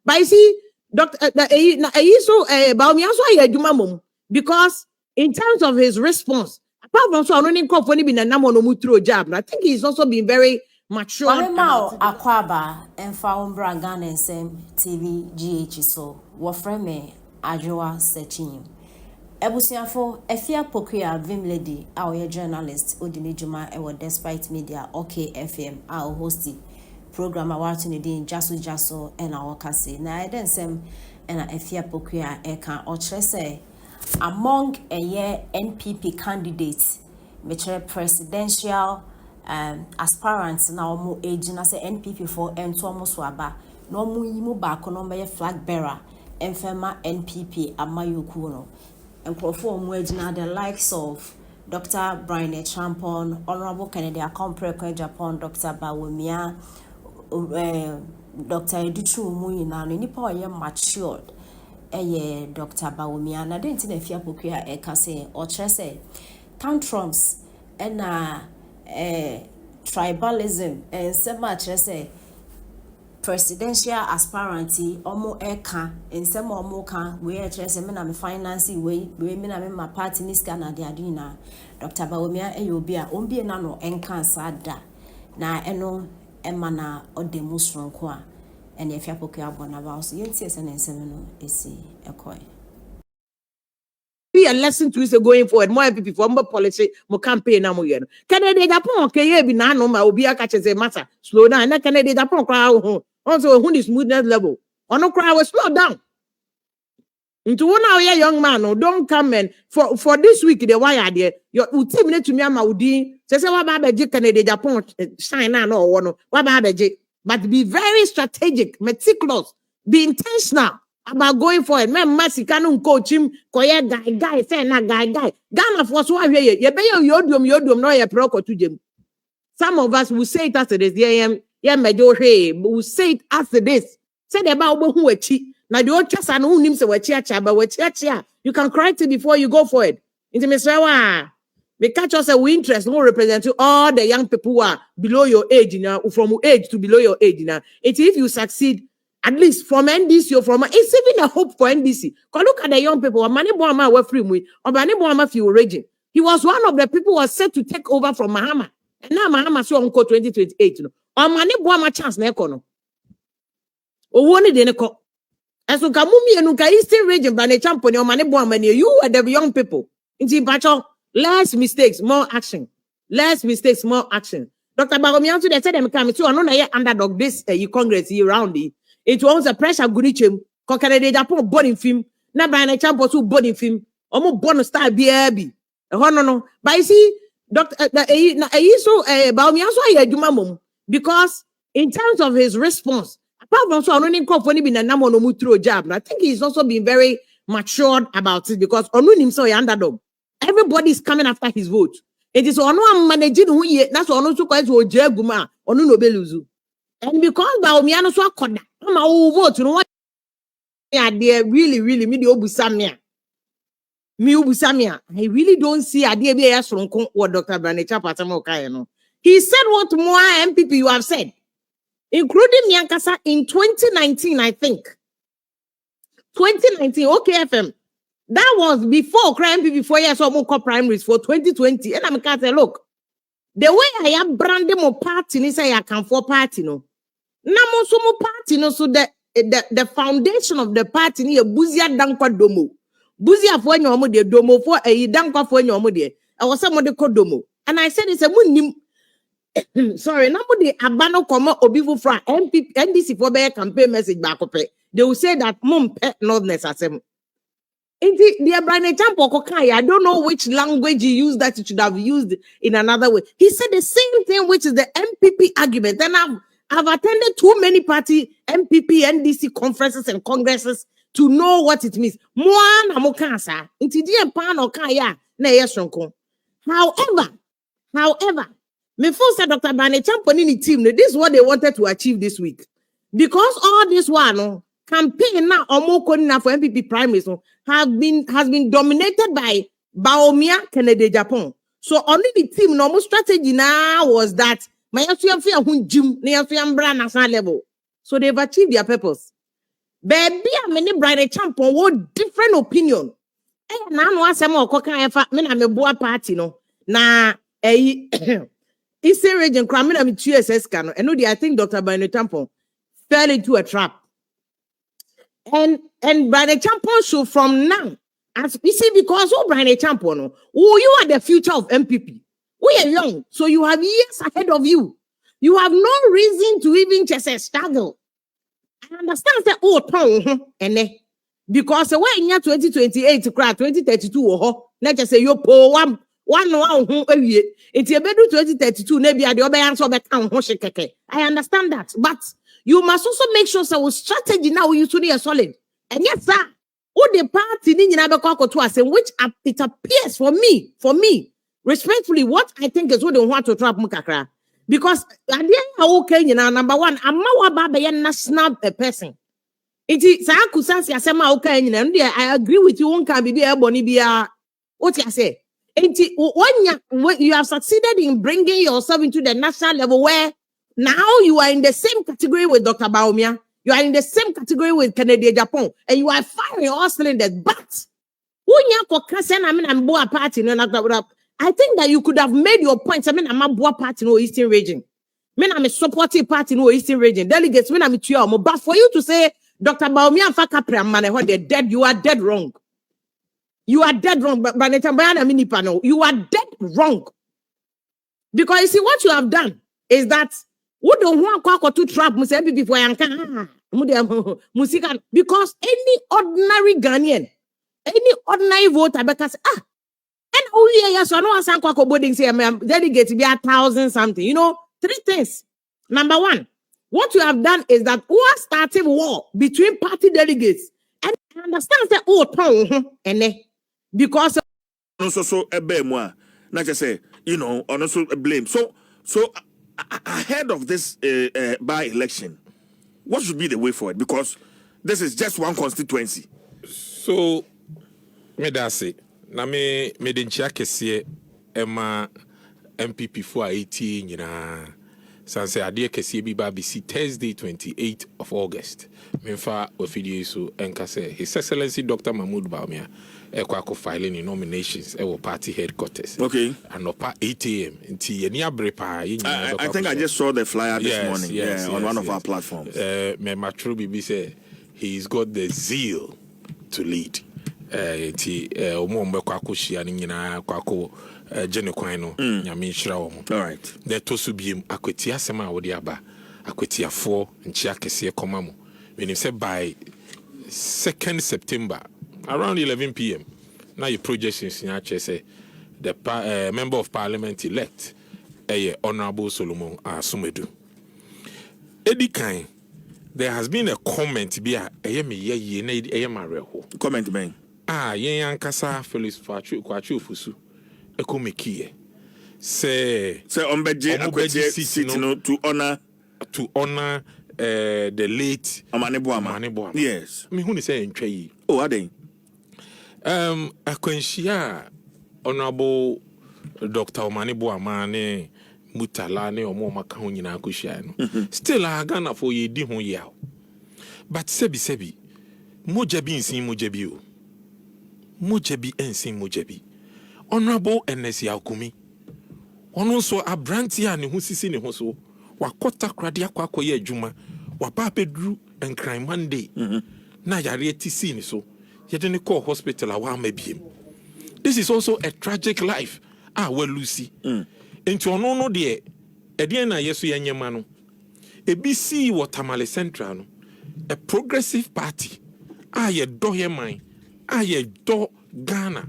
But you see, Dr. Bawumia so I do mum because in terms of his response, apart from so I don't call for any bin na no through job. I think he's also been very mature. Mama Akwaba and Faumbra Ghana and Sam TV GH so wafre me Adwoa searching. Ebusiafo Afia Pokuwaa Vim Lady our journalist Odini Juma ewo despite media okay FM our hosting program awatu ne din jaso and our kase na eden sem and Afia Pokuwaa eka ochre say among a year NPP candidates which presidential aspirants na omo age na say NPP for ento omo so aba na omo yimu ba ko no be flag bearer enfema NPP amayoku no enkrofo omo age na the likes of Dr. Brian Champon, Honorable Kennedy Akompre Japan, Dr. Bawumia, Dr. Edichu Muyina, nipa oye matured. Dr. Bawumia, na didn't see Afia Pokuwaa ekase or say tantrums and tribalism and so much say presidential aspirancy omo eka in some omo kan we say me na me finance we me na me ma party ni ska na dia dina Dr. Bawumia obi a ombie na no enka sada na eno ema na odemu sonko a ene Afia Pokuwaa bona ba so yenti ese na nsem no esi ekoy be a lesson to us going forward. More people for more policy, more campaign. Na more yeno. Canada Japan, okay, be na no ma obi akache say matter. Slow down. Na Canada Japan crowd also who is smoothness level. Ono crowd slow down. Into one hour young man, no, don't come and for this week the wire there. Your team need to me ama udi. Say what about the Canada Japan shine na no one. What about the but be very strategic, meticulous, be intentional about going for it. Man, Masikanu coach him, koye guy, say na guy. Ghana for so I hear you. Be yodium, no ya proko to jim. Some of us will say it as it is. Yeah, but will say it as it is. Say about who a cheat. Now the old chest and who names a chia, but you can correct it before you go for it. Into Mr. We catch us a interest, no represent to all the young people who are below your age now, from age to below your age now. It's if you succeed. At least from NDC or from it's even a hope for NDC. Because look at the young people. Mani Bawumia were free with, or Mani Bawumia few raging. He was one of the people who was set to take over from Mahama. And now Mahama so uncle 2028. Or Mani Bawumia chance na ekono. O woni de ne ko. And so Kamumi and Uka Eastern region by the champion or Mani Bawumia. You are the young people. Inti Pacho, less mistakes, more action. Less mistakes, more action. Dr. Bawumia today said them coming to another underdog this Congress year round. It was a pressure gurichim, Canada Japan boarding film, na Brian Champon who boarding film, almost bonus star BAB. No. But you see, Dr. Bawumia so I do mum because in terms of his response, apart from so I don't call for any bin na no through job. I think he's also been very matured about it because Onu himself underdog. Everybody is coming after his vote. It is Onu managing who ye that's Onu so quite to Jeguma, Onu no beluzu. And because Bawumia no so akoda, ama wo vote no what yeah there really me the obusamia. I really don't see idea be a sonko what Dr. Branecha Patamo kai no. He said what more MPP you have said, including Nyankasa in 2019, I think. 2019, okay, FM. That was before crime before years or more primaries for 2020. And I'm gonna say, look, the way I am branding my party, ni say I can for party no. Namo sumo party no so the foundation of the party ni buzia dankwa domo. Buzia for nyomo de domo for dankwa for nyomo de. I was somebody called domo. And I said it's a munim. Sorry, nobody abano komo obifu fra NPP NDC for their campaign message back up. They will say that mum pet notness asem. I don't know which language he used that he should have used in another way. He said the same thing, which is the MPP argument. And I've attended too many party MPP, NDC conferences and congresses to know what it means. However, before said Dr. Bane Champonini team, this is what they wanted to achieve this week. Because all this one campaign now or more for MPP primaries has been dominated by Bawumia, Canada, Japan. So only the team normal strategy now was that my national level. So they've achieved their purpose. Baby, I mean, Brian Champon, what different opinion. Eh, na no asem okoka efa me na me boa party no. Na Eastern region crime na me TSS ka no. And I think Dr. Brian Champon fell into a trap. And Brian Champon show from now, as you see, because Brian Champon, no, you are the future of NPP. We are young, so you have years ahead of you. You have no reason to even just struggle. I understand that and because when in year 2028 to cry 2032 let's just say you po one it's a better 2032 maybe the other answer I understand that, but you must also make sure so strategy now you to be solid. And yes sir, all the party to us, which it appears for me respectfully what I think is what they want to trap mukakra. Because at the end okay, number one, I'm not about national person. It is I agree with you. One can be what you say. When you have succeeded in bringing yourself into the national level where now you are in the same category with Dr. Bawumia, you are in the same category with Canada, Japan, and you are firing all cylinders. But when I'm boa party, I think that you could have made your points. I mean, I'm a boa party no Eastern region. I'm a supportive party no Eastern region. Delegates, I'm a two. But for you to say Dr. Bawumia and Fakapra man, they're dead, you are dead wrong. You are dead wrong. But you are dead wrong. Because you see what you have done is that we don't want to trap because any ordinary Ghanaian, any ordinary voter because and yes, I know I boarding say delegates be 1,000 something. You know, three things. Number one, what you have done is that we are starting war between party delegates. And I understand that and because so a bear more, not just say, you know, and also blame. So ahead of this by-election, what should be the way forward? Because this is just one constituency. So me da say na me de nchia kese ema MPP for 18 nyina sanse ade kese bi ba bisi Thursday 28th of August memfa ofidie so enka say His Excellency Dr. Mahmoud Bawumia ekwa filing nominations ewo party headquarters. Okay. And up 8 a.m. Nti ye ni abrepa I think I just saw the flyer this morning on one of our platforms. Me matro bibi say he's got the zeal to lead. Omo mbekwa akohia ni nyina kwako gene kwan no nyame nhira wo mo. All right. The tosubiem akweti asem a wodi aba akwetiafo nchia kese koma mo. When you say by 2nd September around 11 p.m. now your projections in say the member of parliament elect Honorable Solomon Asumedu. Eddie Kain, there has been a comment be a comment man. Yen Yankasa Felix Kwachu Fusu Ekomekie. Say Ombeje seat to honor the late Amanibuama. Yes. Me who say in Oh, are they? Akwenshia Honorable Dr. Omanibuama ne Mutala ne omo maka ho nyina akohia no. Still Ghana for ye di ho yaw. But sebi mojabi nsin mojabi o. Mojabi ensin mojabi. Honorable NSC Akumi. Ono so abranti a ne ho sisi ne ho so. Wakota krade akwakoye adwuma. Waba bedru enkran Monday. Na yare tisi ni so. Yede ne call hospital a wa mabiem. This is also a tragic life. Well Lucy. Enti ono no de ede na yeso yanyema no. EBC Watermale Central no. A progressive party. Ye do ye man. Ye do Ghana.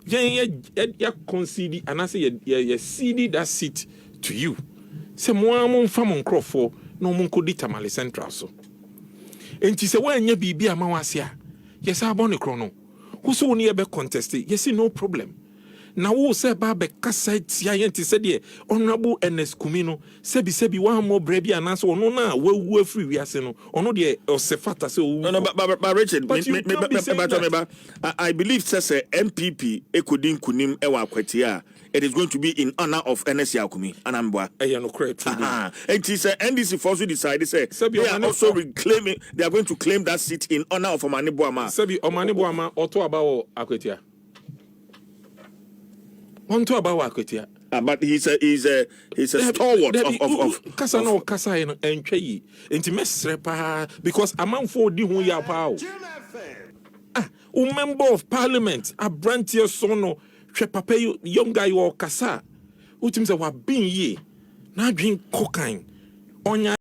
Ya concede and I say ye cede that seat to you. Se mo amon fa mon crofo no mon kodi Tamale Central so. Enti se wa nya bibi ama wase a. Yes abon ne krono. Who so ni ebe contest. Yes no problem. na wo se ba be kasa tia yenti se de honorable NS Kumino sebi one more brebi anaso ono na wawu afri wiase no ono de osefata se o no but Richard but I believe say NPP ekudin kunim ewa akwatia it is going to be in honor of NS Yakumi Anambwa no correct and he said NDC also decided say they are also reclaiming they are going to claim that seat in honor of Omani Boama sebi Omani Boama oto abawo akwatia on to about Wakutia. But he's a stalwart of Kasa no Kasa and Chey. Intimate because a man for the who ya pow. Member of Parliament, a brantier sono, Chepape, young guy or Kasa, who teams are being ye, now drink cocaine on your